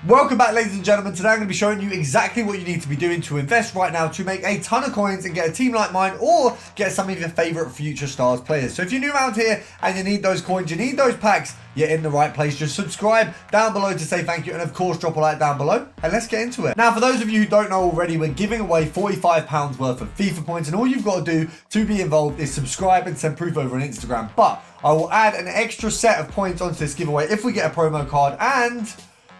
Welcome back, ladies and gentlemen. Today I'm going to be showing you exactly what you need to be doing to invest right now to make a ton of coins and get a team like mine or get some of your favorite future stars players. So if you're new around here and you need those coins, you need those packs, you're in the right place. Just subscribe down below to say thank you, and of course drop a like down below, and let's get into it. Now, for those of you who don't know already, we're giving away £45 worth of FIFA points, and all you've got to do to be involved is subscribe and send proof over on Instagram. But I will add an extra set of points onto this giveaway if we get a promo card, and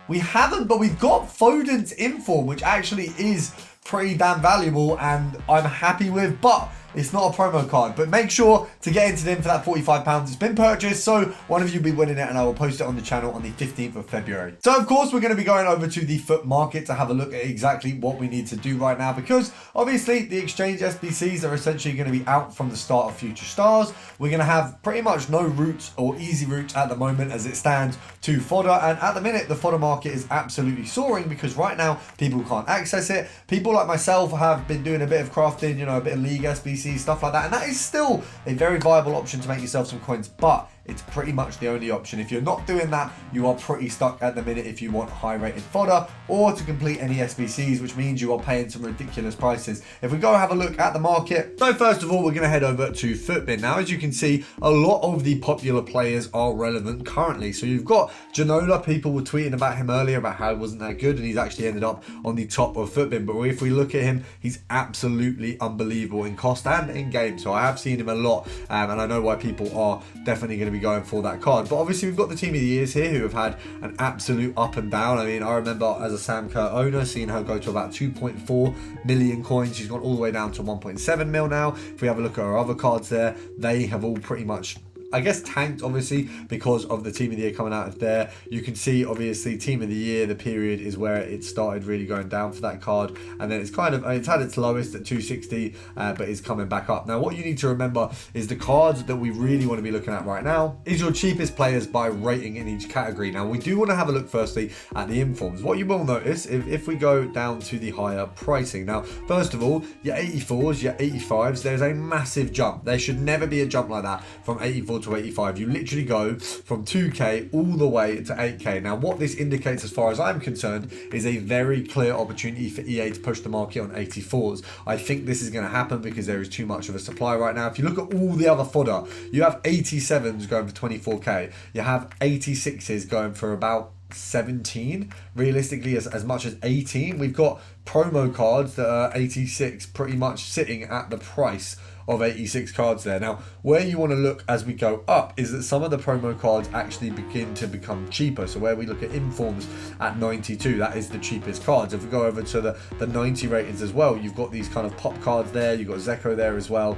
we haven't, but we've got Foden's inform, which actually is pretty damn valuable and I'm happy with, but it's not a promo card. But make sure to get entered in for that £45. It's been purchased, so one of you will be winning it, and I will post it on the channel on the 15th of February. So of course we're going to be going over to the FUT market to have a look at exactly what we need to do right now, because obviously the exchange SBCs are essentially going to be out from the start of Future Stars. We're going to have pretty much no routes or easy routes at the moment as it stands to fodder, and at the minute the fodder market is absolutely soaring because right now people can't access it. People like myself have been doing a bit of crafting, you know, a bit of League SBC, stuff like that, and that is still a very viable option to make yourself some coins, but it's pretty much the only option. If you're not doing that, you are pretty stuck at the minute if you want high rated fodder or to complete any SBCs, which means you are paying some ridiculous prices. If we go have a look at the market, so first of all, we're going to head over to FUTBIN. Now, as you can see, a lot of the popular players are relevant currently. So you've got Ginola. People were tweeting about him earlier about how he wasn't that good, and he's actually ended up on the top of FUTBIN. But if we look at him, he's absolutely unbelievable in cost and in game. So I have seen him a lot, and I know why people are definitely going to be going for that card. But obviously we've got the team of the years here who have had an absolute up and down. I mean, I remember as a Sam Kerr owner seeing her go to about 2.4 million coins. She's gone all the way down to 1.7 mil now. If we have a look at our other cards there, they have all pretty much, I guess, tanked obviously because of the team of the year coming out of there. You can see obviously team of the year, the period is where it started really going down for that card, and then it's kind of, it's had its lowest at 260, but it's coming back up. Now what you need to remember is the cards that we really want to be looking at right now is your cheapest players by rating in each category. Now we do want to have a look firstly at the informs. What you will notice if we go down to the higher pricing, now first of all, your 84s, your 85s, there's a massive jump. There should never be a jump like that from 84 to 85. You literally go from 2k all the way to 8k. Now what this indicates, as far as I'm concerned, is a very clear opportunity for EA to push the market on 84s. I think this is going to happen because there is too much of a supply right now. If you look at all the other fodder, you have 87s going for 24k, you have 86s going for about 17, realistically as much as 18. We've got promo cards that are 86 pretty much sitting at the price of 86 cards there. Now where you want to look as we go up is that some of the promo cards actually begin to become cheaper. So where we look at informs at 92, that is the cheapest cards. If we go over to the 90 ratings as well, you've got these kind of pop cards there, you've got Zeko there as well,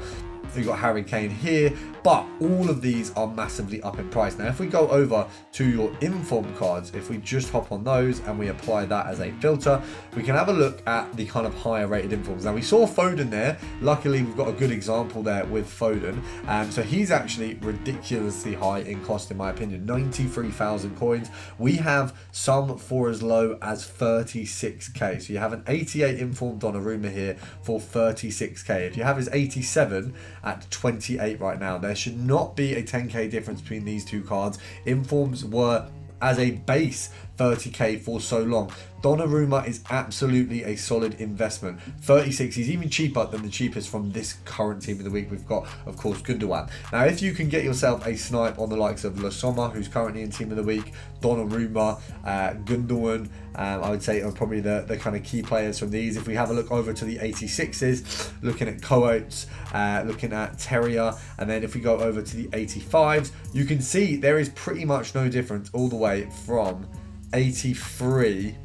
you've got Harry Kane here, but all of these are massively up in price. Now if we go over to your inform cards, if we just hop on those and we apply that as a filter, we can have a look at the kind of higher rated informs. Now we saw Foden there, luckily we've got a good example there with Foden, so he's actually ridiculously high in cost in my opinion, 93,000 coins. We have some for as low as 36k, so you have an 88 informed Donnarumma here for 36k. If you have his 87 at 28 right now, there should not be a 10k difference between these two cards. Informs were as a base 30k for so long. Donnarumma is absolutely a solid investment. 36, he's even cheaper than the cheapest from this current team of the week. We've got, of course, Gundogan. Now, if you can get yourself a snipe on the likes of La Sommer, who's currently in team of the week, Donnarumma, Gundogan, I would say are probably the kind of key players from these. If we have a look over to the 86s, looking at Coates, looking at Terrier, and then if we go over to the 85s, you can see there is pretty much no difference all the way from 83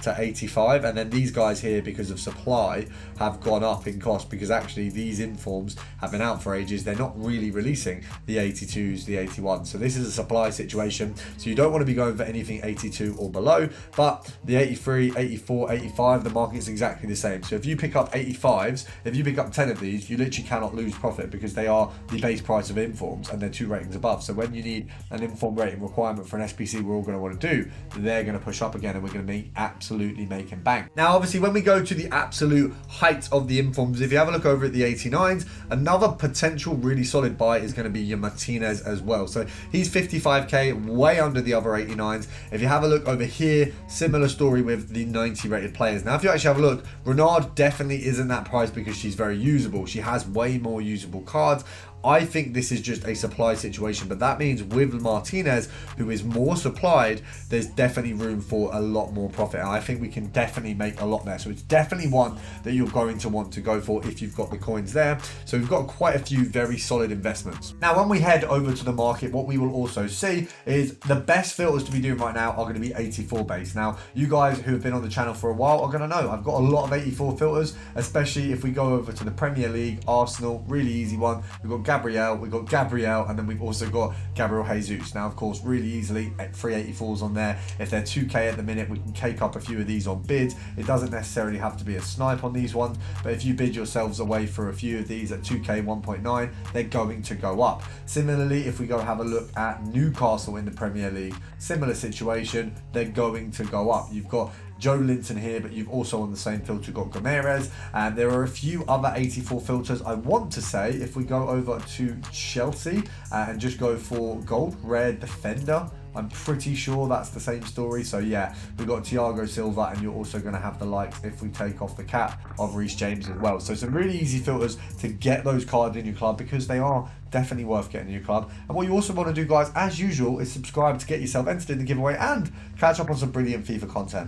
to 85, and then these guys here, because of supply, have gone up in cost because actually these informs have been out for ages. They're not really releasing the 82s, the 81s, so this is a supply situation. So you don't want to be going for anything 82 or below, but the 83, 84, 85, the market's exactly the same. So if you pick up 85s, if you pick up 10 of these, you literally cannot lose profit because they are the base price of informs and they're 2 ratings above. So when you need an inform rating requirement for an SBC we're all going to want to do, they're going to push up again and we're going to make absolute absolutely making bank. Now, obviously, when we go to the absolute height of the informs, if you have a look over at the 89s, another potential really solid buy is going to be your Martinez as well. So he's 55k, way under the other 89s. If you have a look over here, similar story with the 90 rated players. Now, if you actually have a look, Renard definitely isn't that price because she's very usable. She has way more usable cards. I think this is just a supply situation, but that means with Martinez, who is more supplied, there's definitely room for a lot more profit. And I think we can definitely make a lot there. So it's definitely one that you're going to want to go for if you've got the coins there. So we've got quite a few very solid investments. Now, when we head over to the market, what we will also see is the best filters to be doing right now are going to be 84 base. Now, you guys who have been on the channel for a while are going to know I've got a lot of 84 filters, especially if we go over to the Premier League, Arsenal, really easy one. We've got Gabriel, and then we've also got Gabriel Jesus. Now, of course, really easily at 384s on there. If they're 2k at the minute, we can cake up a few of these on bids. It doesn't necessarily have to be a snipe on these ones, but if you bid yourselves away for a few of these at 2k 1.9, they're going to go up. Similarly, if we go have a look at Newcastle in the Premier League, similar situation, they're going to go up. You've got Joe Linton here, but you've also on the same filter got Gomeres, and there are a few other 84 filters. I want to say if we go over to Chelsea and just go for gold rare defender, I'm pretty sure that's the same story. So yeah, we've got Thiago Silva, and you're also going to have the likes, if we take off the cap, of Reece James as well. So some really easy filters to get those cards in your club, because they are definitely worth getting in your club. And what you also want to do, guys, as usual, is subscribe to get yourself entered in the giveaway and catch up on some brilliant FIFA content.